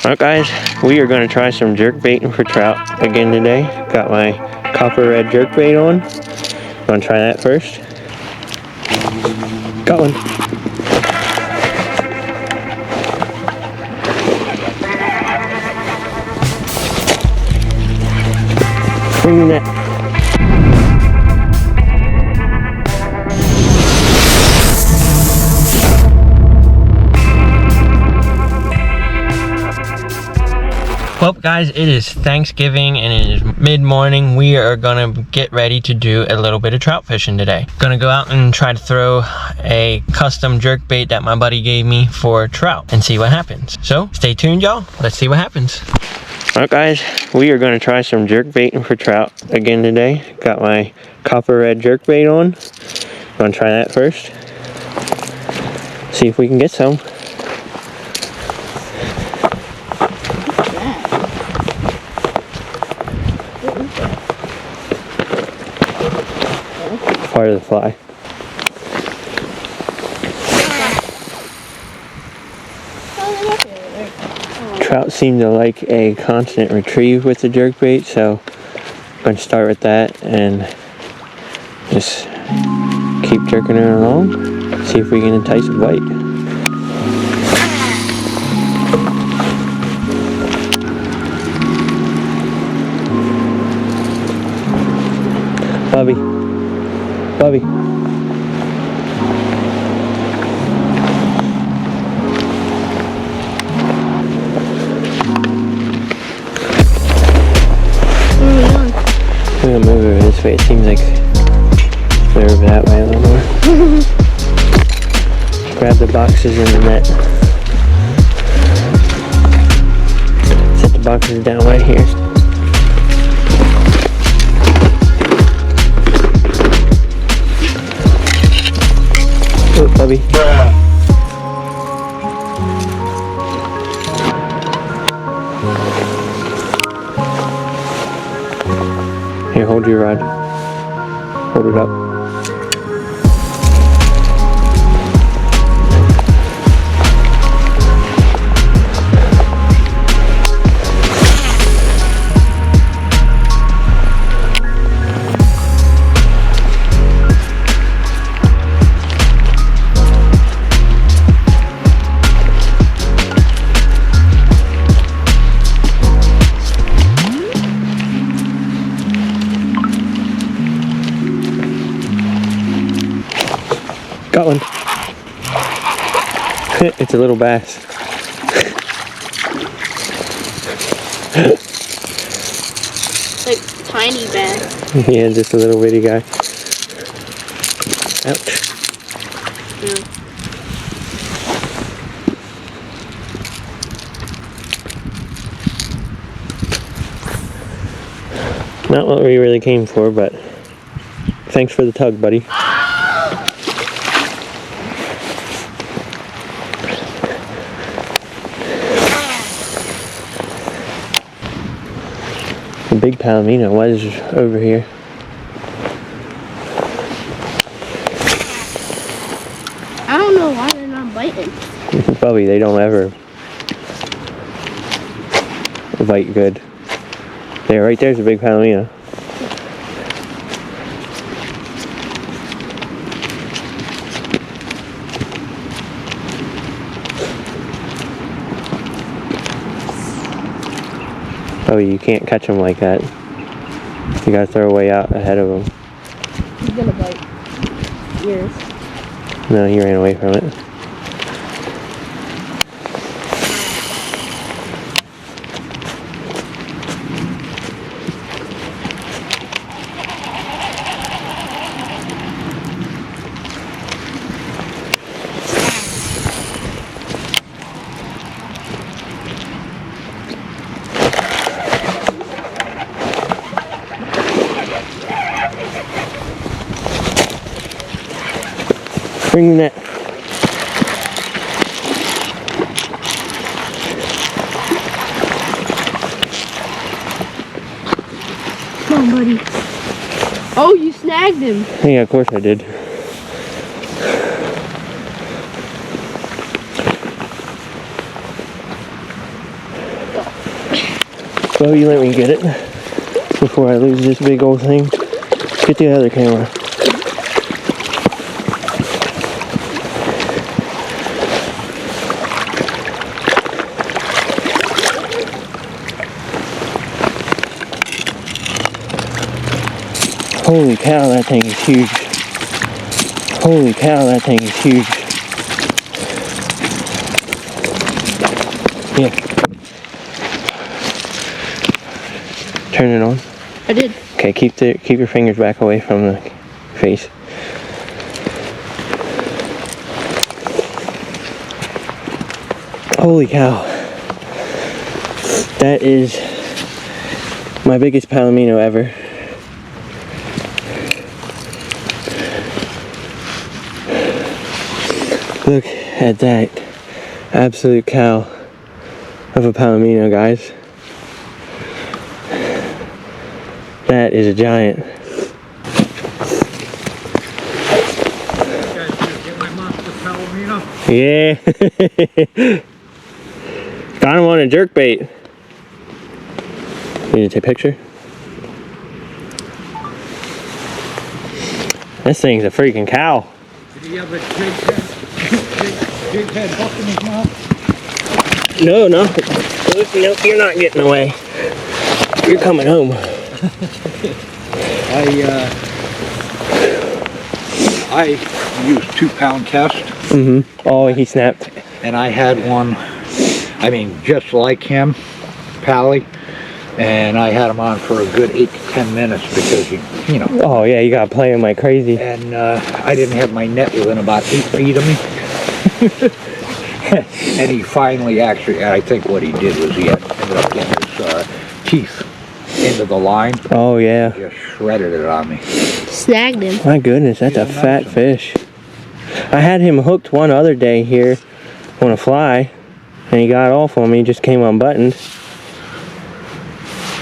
Alright guys, we are going to try some jerk baiting for trout again today. Got my copper red jerk bait on. Going to try that first. Got one. Bring the net. Well guys, it is Thanksgiving and it is mid-morning. We are gonna get ready to do a little bit of trout fishing today. Gonna go out and try to throw a custom jerk bait that my buddy gave me for trout and see what happens. So stay tuned y'all, let's see what happens. Alright guys, we are gonna try some jerk baiting for trout again today. Got my copper red jerk bait on. Gonna try that first. See if we can get some. Part of the fly. Trout seem to like a constant retrieve with the jerkbait, so I'm going to start with that and just keep jerking her along, see if we can entice a bite. Bubby. Bubby. I'm gonna move over this way. It seems like we're over that way a little more. Grab the boxes in the net. Set the boxes down right here. Oh, Bubby. Here, hold your rod. Hold it up. Got one. It's a little bass. Like tiny bass. Yeah, just a little bitty guy. Ouch. Yeah. Not what we really came for, but thanks for the tug, buddy. A big palamino was over here. I don't know why they're not biting. Bubby, they don't ever bite good. There, right there's a big palamino. Oh, you can't catch them like that. You gotta throw way out ahead of them. He's gonna bite ears. No, he ran away from it. Bring the net. Come on, buddy. Oh, you snagged him. Yeah, of course I did. Well, you let me get it before I lose this big old thing. Get the other camera. Holy cow, that thing is huge. Holy cow, that thing is huge. Yeah. Turn it on. I did. Okay, keep your fingers back away from the face. Holy cow. That is my biggest palomino ever. Look at that absolute cow of a palomino, guys. That is a giant. Yeah. Got him on a jerkbait. Need to take a picture? This thing's a freaking cow. Did he have a big head hook in his mouth? No, no. Nope, you're not getting away. You're coming home. I used 2-pound test. Mm-hmm. Oh, he snapped. And I had one, I mean, just like him, Pally. And I had him on for a good 8 to 10 minutes because, you know. Oh, yeah, you got to play him like crazy. And I didn't have my net within about 8 feet of me. And he finally actually, I think what he did was he ended up getting his teeth into the line. Oh, yeah. He just shredded it on me. Snagged him. My goodness, that's a fat fish. I had him hooked one other day here on a fly, and he got off on me, he just came unbuttoned.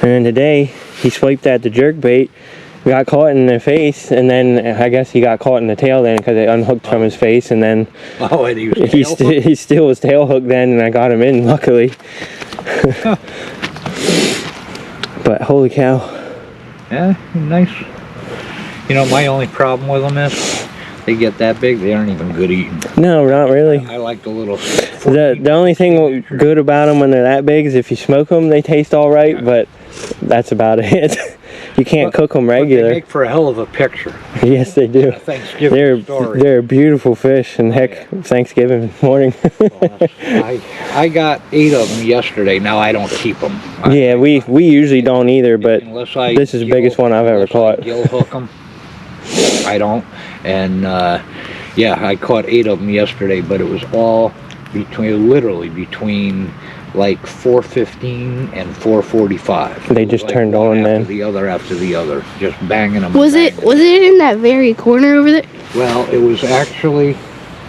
And then today, he swiped at the jerkbait, got caught in the face, and then I guess he got caught in the tail then because it unhooked from his face, and then and he still was tail hooked then, and I got him in, luckily. But holy cow. Yeah, nice. You know, my only problem with them is they get that big, they aren't even good eating. No, not really. I like the little... The only thing good about them when they're that big is if you smoke them, they taste all right, but that's about it. You can't cook them regular. They make for a hell of a picture. Yes, they do. Thanksgiving story. They're beautiful fish, and heck, Thanksgiving morning. I got 8 of them yesterday. Now I don't keep them. Yeah, we usually don't either, but this is the biggest one I've ever caught. Gill hook them. I don't. And yeah, I caught 8 of them yesterday, but it was all literally between like 4:15 and 4:45. They just turned on then. The other after the other, just banging them. Was it in that very corner over there? Well, it was actually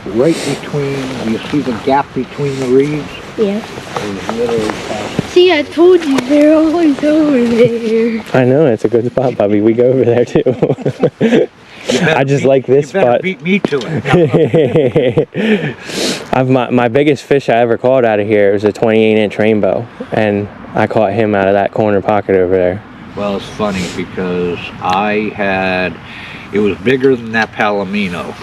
right between. You see the gap between the reeds? Yeah. It was literally past. See, I told you they're always over there. I know, it's a good spot, Bobby. We go over there too. I just like this spot. Beat me to it. My biggest fish I ever caught out of here was a 28-inch rainbow, and I caught him out of that corner pocket over there. Well, it's funny because it was bigger than that palomino,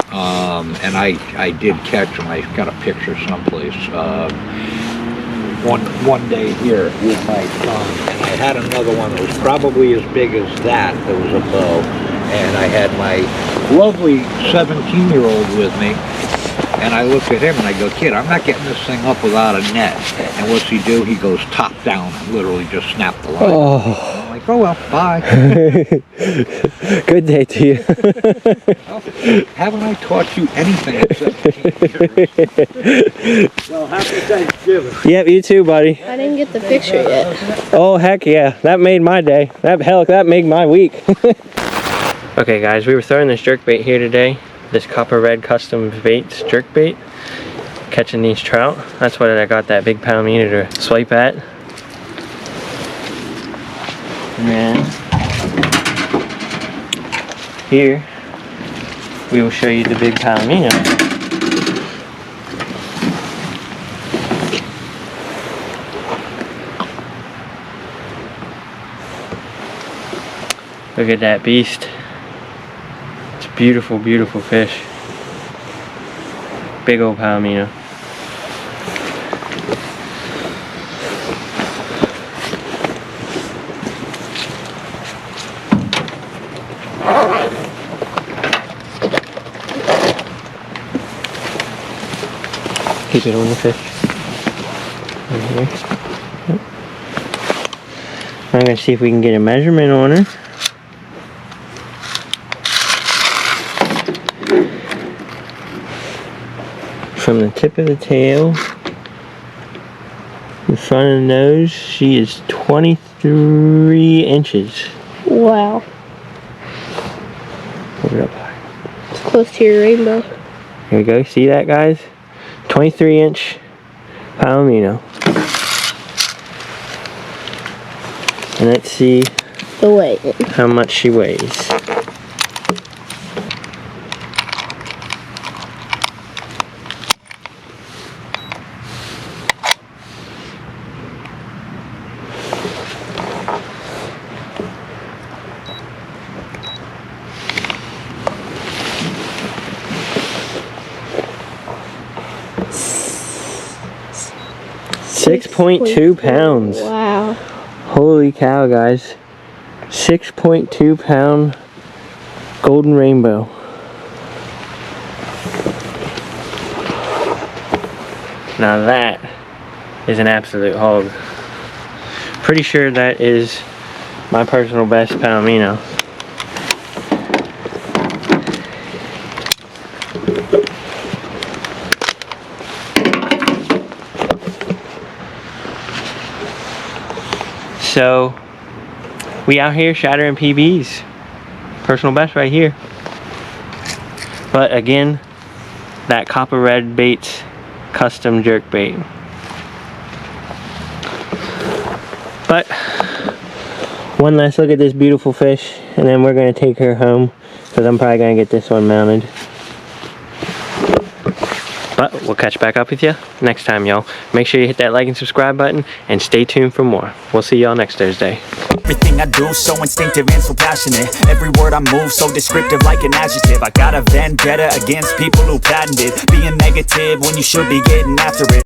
and I did catch him. I got a picture someplace one day here with my son, and I had another one that was probably as big as that was a bow. And I had my lovely 17-year-old with me, and I looked at him and I go, kid, I'm not getting this thing up without a net. And what's he do? He goes top down and literally just snapped the line. Oh. I'm like, oh well, bye. Good day to you. Well, haven't I taught you anything except Well, happy Thanksgiving. Yep, you too, buddy. I didn't get the picture yet. Oh, heck yeah. That made my day. That made my week. Okay guys, we were throwing this jerkbait here today, this copper red custom baits jerkbait, catching these trout. That's what I got that big palomino to swipe at. And here we will show you the big palomino. Look at that beast. It's a beautiful, beautiful fish. Big old palamino. Keep it on the fish. Right here. Yep. I'm gonna see if we can get a measurement on her. From the tip of the tail, the front of the nose, she is 23 inches. Wow. Hold it up high. It's close to your rainbow. Here we go. See that, guys? 23-inch palamino. And let's see The weight. how much she weighs. .2 pounds. Wow. Holy cow, guys. 6.2 pound golden rainbow. Now that is an absolute hog. Pretty sure that is my personal best palamino. So, we out here shattering PBs. Personal best right here. But again, that copper red baits custom jerk bait. But, one last look at this beautiful fish, and then we're going to take her home, because I'm probably going to get this one mounted. But we'll catch back up with you next time, y'all. Make sure you hit that like and subscribe button and stay tuned for more. We'll see y'all next Thursday. Everything I do so instinctive and so passionate. Every word I move so descriptive like an adjective. I got a vendetta against people who patented being negative when you should be getting after it.